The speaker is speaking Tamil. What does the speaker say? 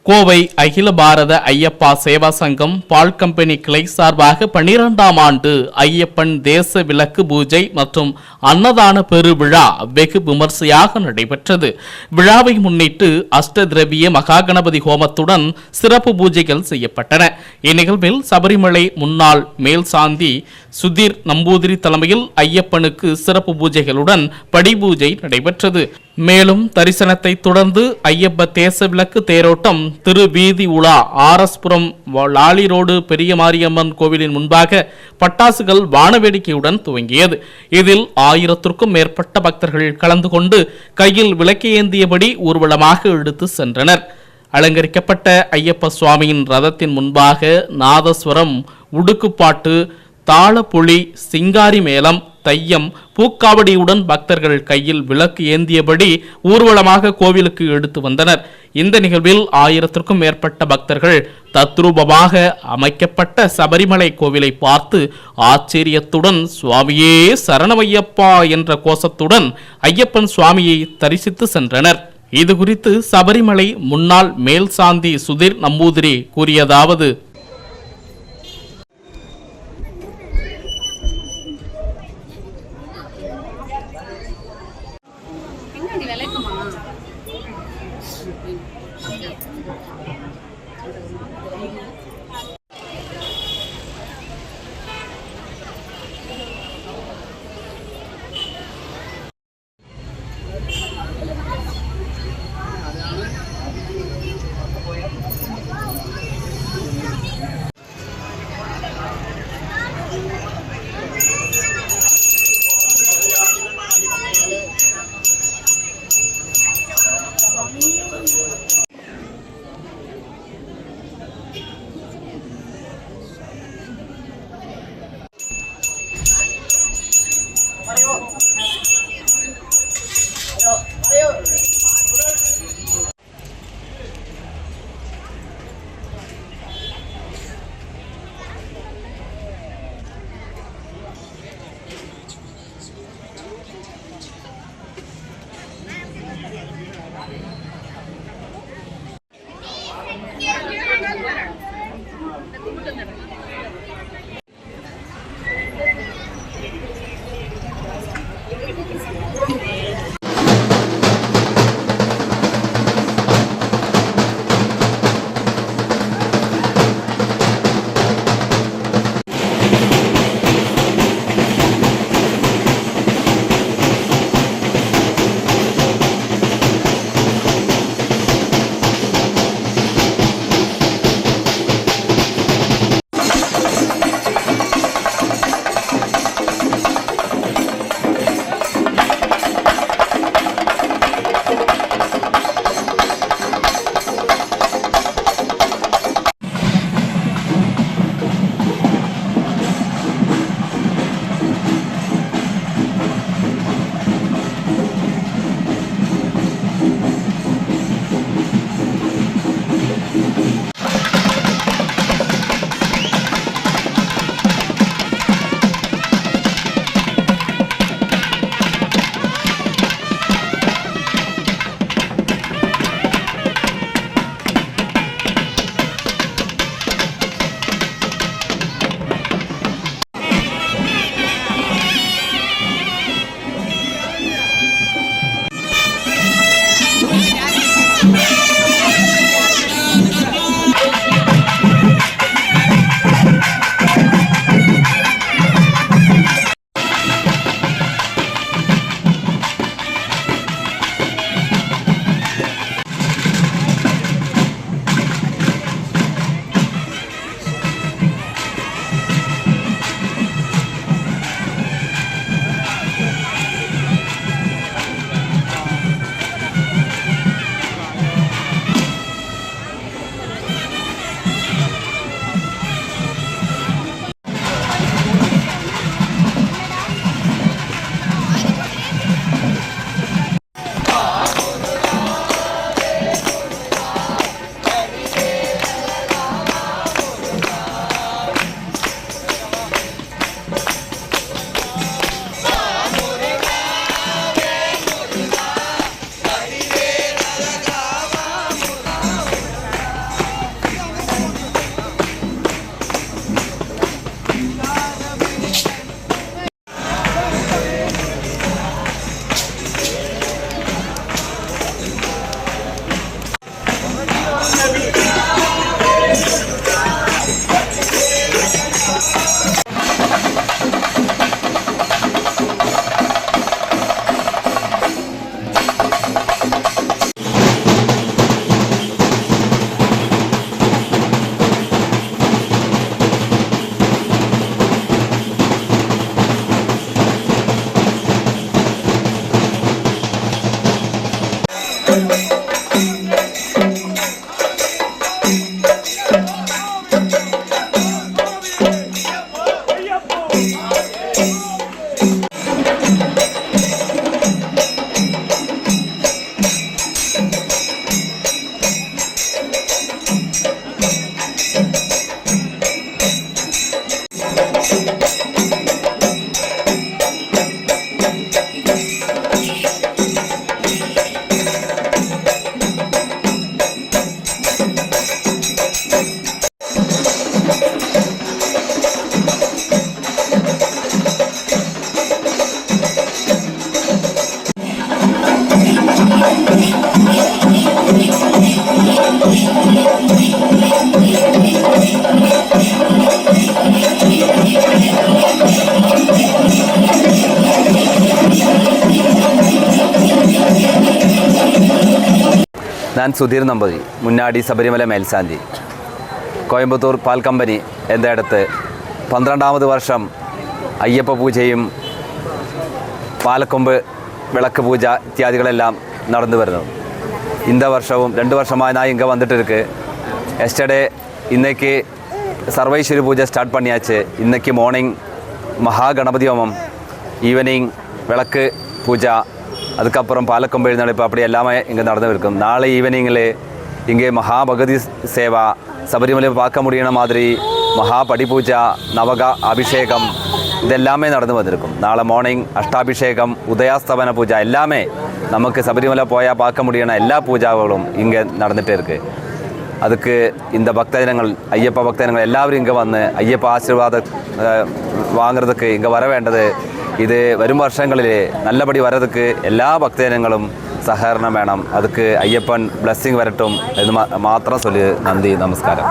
கோவை அகில பாரத ஐயப்பா சேவா சங்கம் பால் கம்பெனி கிளை சார்பாக 12ஆம் ஆண்டு ஐயப்பன் தேச விளக்கு பூஜை மற்றும் அன்னதான பெருவிழா வெகு விமர்சையாக நடைபெற்றது. விழாவை முன்னிட்டு அஷ்டதிரவிய மகாகணபதி ஹோமத்துடன் சிறப்பு பூஜைகள் செய்யப்பட்டன. இந்நிகழ்வில் சபரிமலை முன்னாள் மேல் சாந்தி சுதீர் நம்பூதிரி தலைமையில் ஐயப்பனுக்கு சிறப்பு பூஜைகளுடன் படிபூஜை நடைபெற்றது. மேலும் தரிசனத்தை தொடர்ந்து ஐயப்ப தேச விளக்கு தேரோட்டம் திருவீதி உலா ஆர்எஸ்புரம் லாலி ரோடு பெரிய மாரியம்மன் கோவிலின் முன்பாக பட்டாசுகள் வானவேடிக்கையுடன் துவங்கியது. இதில் 1000க்கும் மேற்பட்ட பக்தர்கள் கலந்து கொண்டு கையில் விளக்கேந்தியபடி ஊர்வலமாக எடுத்து சென்றனர். அலங்கரிக்கப்பட்ட ஐயப்ப சுவாமியின் ரதத்தின் முன்பாக நாதஸ்வரம், உடுக்குப்பாட்டு, தாளப்புலி, சிங்காரி மேளம், தையம், பூக்காவடியுடன் பக்தர்கள் கையில் விளக்கு ஏந்தியபடி ஊர்வலமாக கோவிலுக்கு எடுத்து வந்தனர். இந்த நிகழ்வில் 1000க்கும் மேற்பட்ட பக்தர்கள் தத்ரூபமாக அமைக்கப்பட்ட சபரிமலை கோவிலை பார்த்து ஆச்சரியத்துடன் சுவாமியே சரணமையப்பா என்ற கோஷத்துடன் ஐயப்பன் சுவாமியை தரிசித்து சென்றனர். இது குறித்து சபரிமலை முன்னாள் மேல் சாந்தி சுதீர் நம்பூதிரி கூறியதாவது: ഞാൻ സുധീർ നമ്പൂതിരി, മുന്നാടി ശബരിമല മേൽശാന്തി. കോയമ്പത്തൂർ പാൽ കമ്പനി എന്നിടത്ത് 12ാമത് വർഷം അയ്യപ്പ പൂജയും പാലക്കൊമ്പ് വിളക്ക് പൂജ ഇത്യാദികളെല്ലാം നടന്നു വരുന്നു. இந்த வருஷവും 2 வருஷமாக நான் இங்கே வந்துட்டு இருக்கு. எஸ்டர்டே இன்னைக்கு சர்வைஸ்வரி பூஜை ஸ்டார்ட் பண்ணியாச்சு. இன்னைக்கு மார்னிங் மகா கணபதி ஹோமம், ஈவினிங் விளக்கு பூஜா, அதுக்கப்புறம் பாலக்கொம்பு எழுந்தழைப்பு, அப்படி எல்லாமே இங்கே நடந்து இருக்கும். நாளை ஈவினிங்கில் இங்கே மகாபகதி சேவா, சபரிமலை பார்க்க முடியுன மாதிரி மகா படிபூஜா, நவக அபிஷேகம் ഇതെല്ലാമേ നടന്നു വന്നിരിക്കും. നാളെ മോർണിംഗ് അഷ്ടാഭിഷേകം, ഉദയാസ്തമന പൂജ എല്ലാമേ നമുക്ക് ശബരിമല പോയാൽ பார்க்க முடியுன எல்லா பூஜாக்களும் இங்கே நடந்துகிட்டே இருக்குது. அதுக்கு இந்த பக்தஜனங்கள், ஐயப்ப பக்தஜனங்கள் எல்லாரும் இங்கே வந்து ஐயப்ப ஆசீர்வாதம் வாங்குறதுக்கு இங்கே வர வேண்டது. ഇത് വരും വർഷങ്ങളിൽ നല്ലപടി വരതുക്ക് എല്ലാ ഭക്തജനങ്ങളും സഹകരണം വേണം. അതുക്ക് അയ്യപ്പൻ ബ്ലെസ്സിങ് വരട്ടും എന്ന് മാത്രം ചൊല്ലി നന്ദി, നമസ്കാരം.